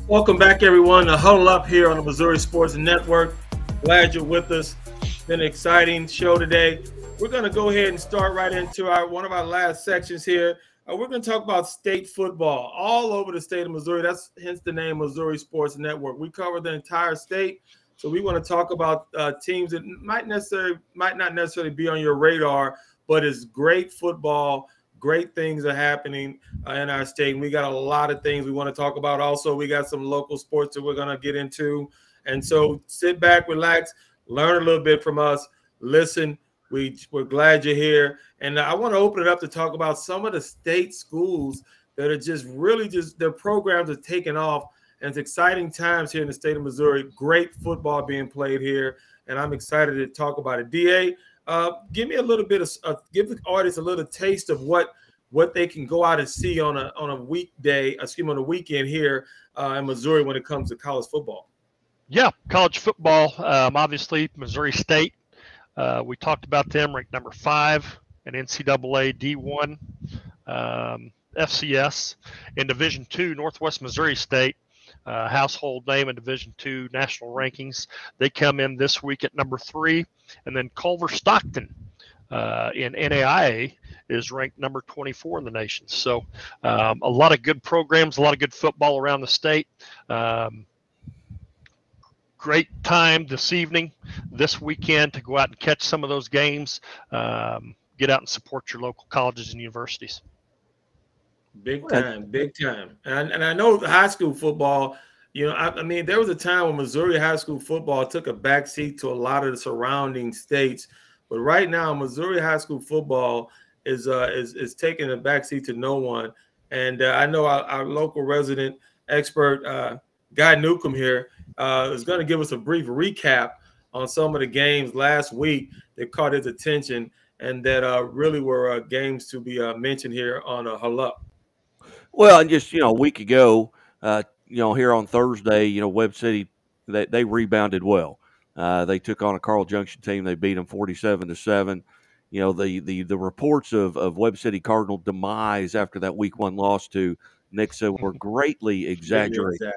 Welcome back, everyone, to Huddle Up here on the Missouri Sports Network. Glad you're with us. It's been an exciting show today. We're going to go ahead and start right into one of our last sections here. We're going to talk about state football all over the state of Missouri. That's hence the name Missouri Sports Network. We cover the entire state, so we want to talk about teams that might not necessarily be on your radar, but it's great football. Great things are happening in our state. And we got a lot of things we want to talk about. Also, we got some local sports that we're going to get into. And so sit back, relax, learn a little bit from us. Listen, we're glad you're here. And I want to open it up to talk about some of the state schools that are just really their programs are taking off. And it's exciting times here in the state of Missouri. Great football being played here. And I'm excited to talk about it. DA, give me a little bit of give the audience a little taste of what they can go out and see on a weekday, on a weekend here in Missouri when it comes to college football. Yeah, college football. Obviously, Missouri State. We talked about them, ranked number 5 in NCAA D1, FCS. In Division II, Northwest Missouri State, household name in Division II national rankings. They come in this week at number 3. And then Culver Stockton in NAIA is ranked number 24 in the nation. So a lot of good programs, a lot of good football around the state. Great time this evening, this weekend, to go out and catch some of those games. Get out and support your local colleges and universities. Big time. And I know the high school football, I mean, there was a time when Missouri high school football took a backseat to a lot of the surrounding states. But right now, Missouri high school football is taking a backseat to no one. And I know our local resident expert, Guy Newcomb here, is going to give us a brief recap on some of the games last week that caught his attention and that really were games to be mentioned here on Huddle Up. Well, and just, a week ago, here on Thursday, Webb City, they rebounded well. They took on a Carl Junction team. They beat them 47-7. The reports of Webb City Cardinal demise after that week 1 loss to Nixa were greatly exaggerated.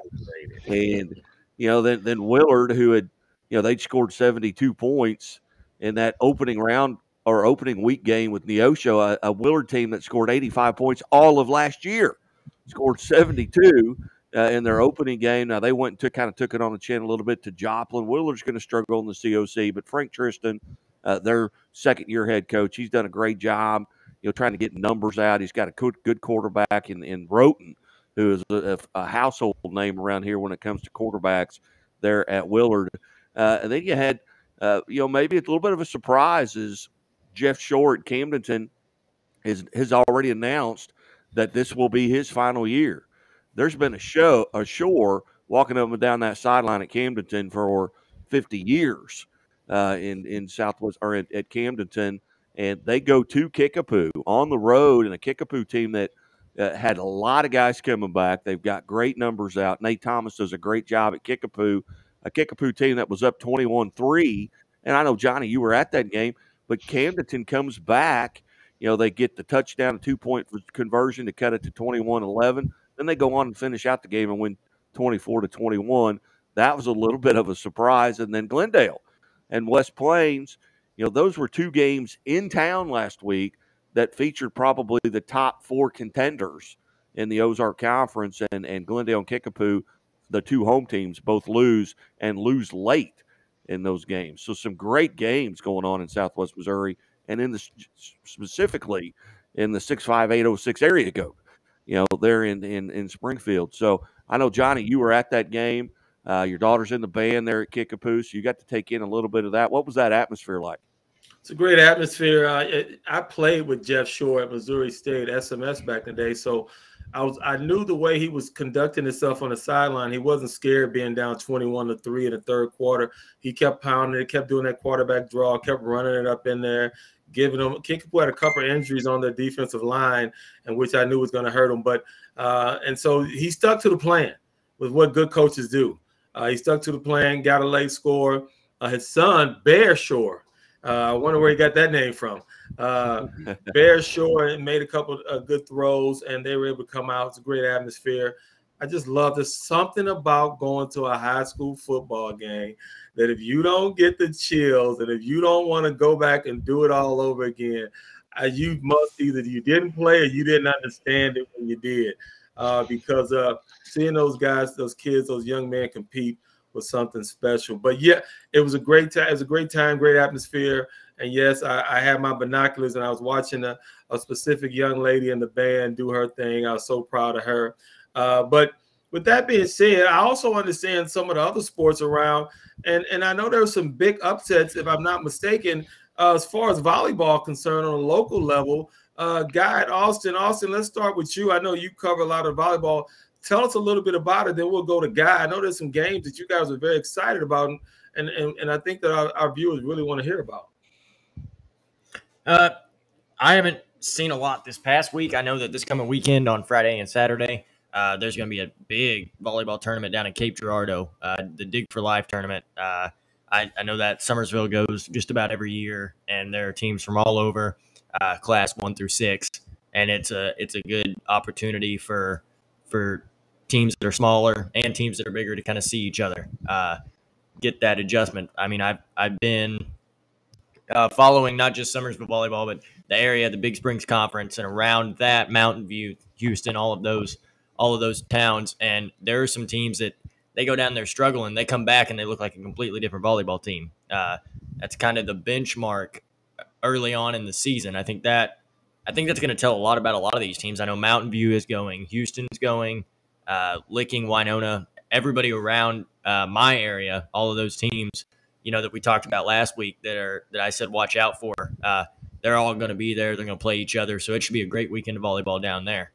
And, then Willard, who had, they'd scored 72 points in that opening round or opening week game with Neosho, a Willard team that scored 85 points all of last year, scored 72 in their opening game. Now, they went and took it on the chin a little bit to Joplin. Willard's going to struggle in the COC, but Frank Tristan, their second-year head coach, he's done a great job, trying to get numbers out. He's got a good quarterback in Roten, who is a household name around here when it comes to quarterbacks there at Willard. And then you had, maybe a little bit of a surprise is Jeff Shore at Camdenton has already announced that this will be his final year. There's been a Shore walking up and down that sideline at Camdenton for 50 years in Southwest or at Camdenton, and they go to Kickapoo on the road, and a Kickapoo team that had a lot of guys coming back. They've got great numbers out. Nate Thomas does a great job at Kickapoo, a Kickapoo team that was up 21-3. And I know, Johnny, you were at that game, but Camdenton comes back. They get the touchdown, a 2-point conversion to cut it to 21-11. Then they go on and finish out the game and win 24-21. That was a little bit of a surprise. And then Glendale and West Plains, those were 2 games in town last week that featured probably the top 4 contenders in the Ozark Conference. And Glendale and Kickapoo, the 2 home teams, both lose late in those games. So some great games going on in Southwest Missouri, and specifically in the 65806 area code, there in Springfield. So I know, Johnny, you were at that game. Your daughter's in the band there at Kickapoo, so you got to take in a little bit of that. What was that atmosphere like? It's a great atmosphere. I played with Jeff Shore at Missouri State SMS back in the day, so I knew the way he was conducting himself on the sideline. He wasn't scared being down 21-3 in the third quarter. He kept pounding it, kept doing that quarterback draw, kept running it up in there, giving them. Kickapoo had a couple of injuries on their defensive line, and which I knew was going to hurt them. But and so he stuck to the plan with what good coaches do. He stuck to the plan, got a late score. His son, Bear Shore. I wonder where he got that name from. Bear Shore made a couple of good throws, and they were able to come out. It's a great atmosphere. I just love there's something about going to a high school football game that if you don't get the chills and if you don't want to go back and do it all over again, you must either you didn't play or you didn't understand it when you did. Because seeing those guys, those kids, those young men compete was something special. But yeah, it was a great time. It was a great time, great atmosphere. And yes, I had my binoculars and I was watching a specific young lady in the band do her thing. I was so proud of her. But with that being said, I also understand some of the other sports around, and I know there were some big upsets, if I'm not mistaken, as far as volleyball concerned on a local level. Guy at Austin, let's start with you. I know you cover a lot of volleyball. Tell us a little bit about it, then we'll go to Guy. I know there's some games that you guys are very excited about, and I think that our viewers really want to hear about. I haven't seen a lot this past week. I know that this coming weekend on Friday and Saturday, there's going to be a big volleyball tournament down in Cape Girardeau, the Dig for Life tournament. I know that Summersville goes just about every year, and there are teams from all over, class 1 through 6, and it's a good opportunity for teams that are smaller and teams that are bigger to kind of see each other, get that adjustment. I mean, I've been following not just Summersville volleyball, but the area, the Big Springs Conference, and around that, Mountain View, Houston, all of those towns. And there are some teams that they go down there struggling. They come back and they look like a completely different volleyball team. That's kind of the benchmark early on in the season. I think that's going to tell a lot about a lot of these teams. I know Mountain View is going, Houston's going, Licking, Winona, everybody around my area, all of those teams, that we talked about last week that I said watch out for. They're all going to be there. They're going to play each other. So it should be a great weekend of volleyball down there.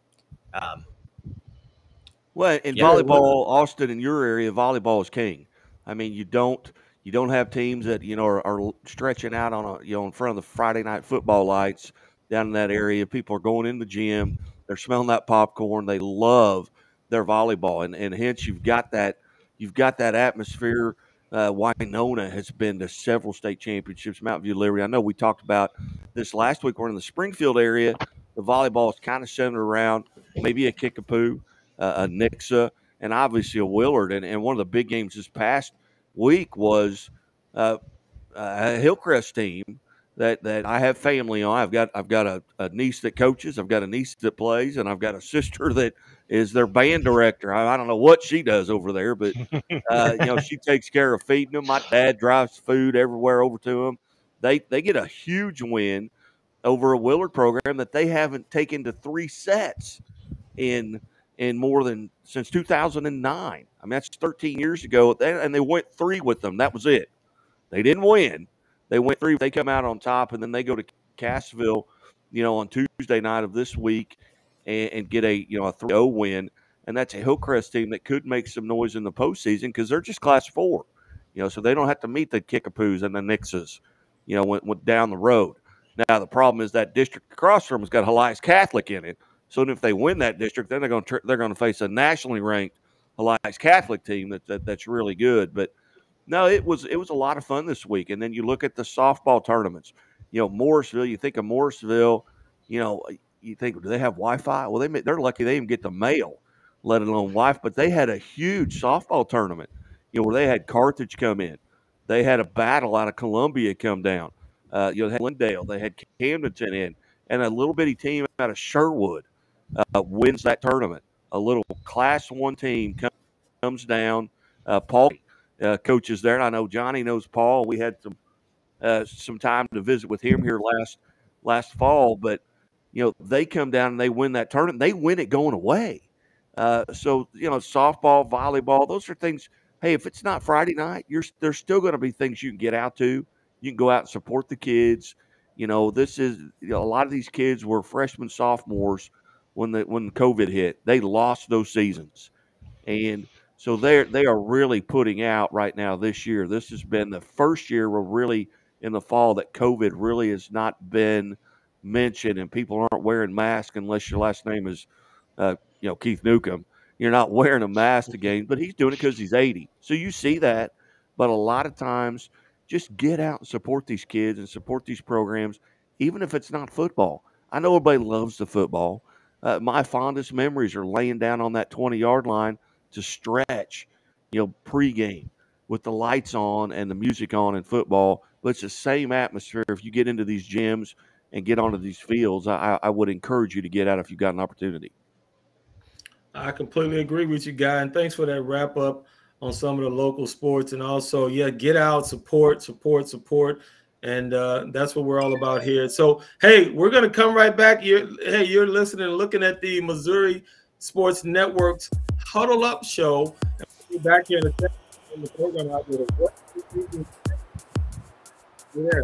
Well, in volleyball, Austin, in your area, volleyball is king. I mean, you don't have teams that are stretching out on in front of the Friday night football lights down in that area. People are going in the gym. They're smelling that popcorn. They love their volleyball, and hence you've got that atmosphere. Winona has been to several state championships. Mountain View, Liberty. I know we talked about this last week. We're in the Springfield area. The volleyball is kind of centered around maybe a Kickapoo, a Nixa, and obviously a Willard. And one of the big games this past week was a Hillcrest team that I have family on. I've got a niece that coaches. I've got a niece that plays, and I've got a sister that is their band director. I don't know what she does over there, but she takes care of feeding them. My dad drives food everywhere over to them. They get a huge win over a Willard program that they haven't taken to 3 sets in more than since 2009. I mean, that's 13 years ago, and they went 3 with them. That was it. They didn't win. They went 3. They come out on top, and then they go to Cassville, on Tuesday night of this week and get a 3-0 win. And that's a Hillcrest team that could make some noise in the postseason because they're just Class 4, so they don't have to meet the Kickapoos and the Nixas, went down the road. Now, the problem is that district across from has got Elias Catholic in it. So if they win that district, then they're going to face a nationally ranked Elias Catholic team that's really good. But no, it was a lot of fun this week. And then you look at the softball tournaments. Morrisville. You think of Morrisville. You think, do they have Wi-Fi? Well, they're lucky they even get the mail, let alone Wi-Fi. But they had a huge softball tournament. Where they had Carthage come in. They had a battle out of Columbia come down. They had Glendale. They had Camdenton in, and a little bitty team out of Sherwood wins that tournament. A little Class 1 team comes down. Paul coaches there, and I know Johnny knows Paul. We had some time to visit with him here last fall, but they come down and they win that tournament. They win it going away. So softball, volleyball, those are things. Hey, if it's not Friday night, there's still going to be things you can get out to. You can go out and support the kids. This is a lot of these kids were freshmen, sophomores when COVID hit. They lost those seasons, and so they are really putting out right now this year. This has been the first year we're really in the fall that COVID really has not been mentioned, and people aren't wearing masks unless your last name is Keith Newcomb. You're not wearing a mask to game, but he's doing it because he's 80. So you see that, but a lot of times just get out and support these kids and support these programs, even if it's not football. I know everybody loves the football. my fondest memories are laying down on that 20-yard line to stretch, pregame with the lights on and the music on in football. But it's the same atmosphere if you get into these gyms and get onto these fields. I would encourage you to get out if you've got an opportunity. I completely agree with you, Guy, and thanks for that wrap up on some of the local sports. And also, get out, support, and that's what we're all about here. So, hey, we're going to come right back. You're listening and looking at the Missouri Sports Network's Huddle Up show. And we'll be back here in a second. The program out there. Yeah.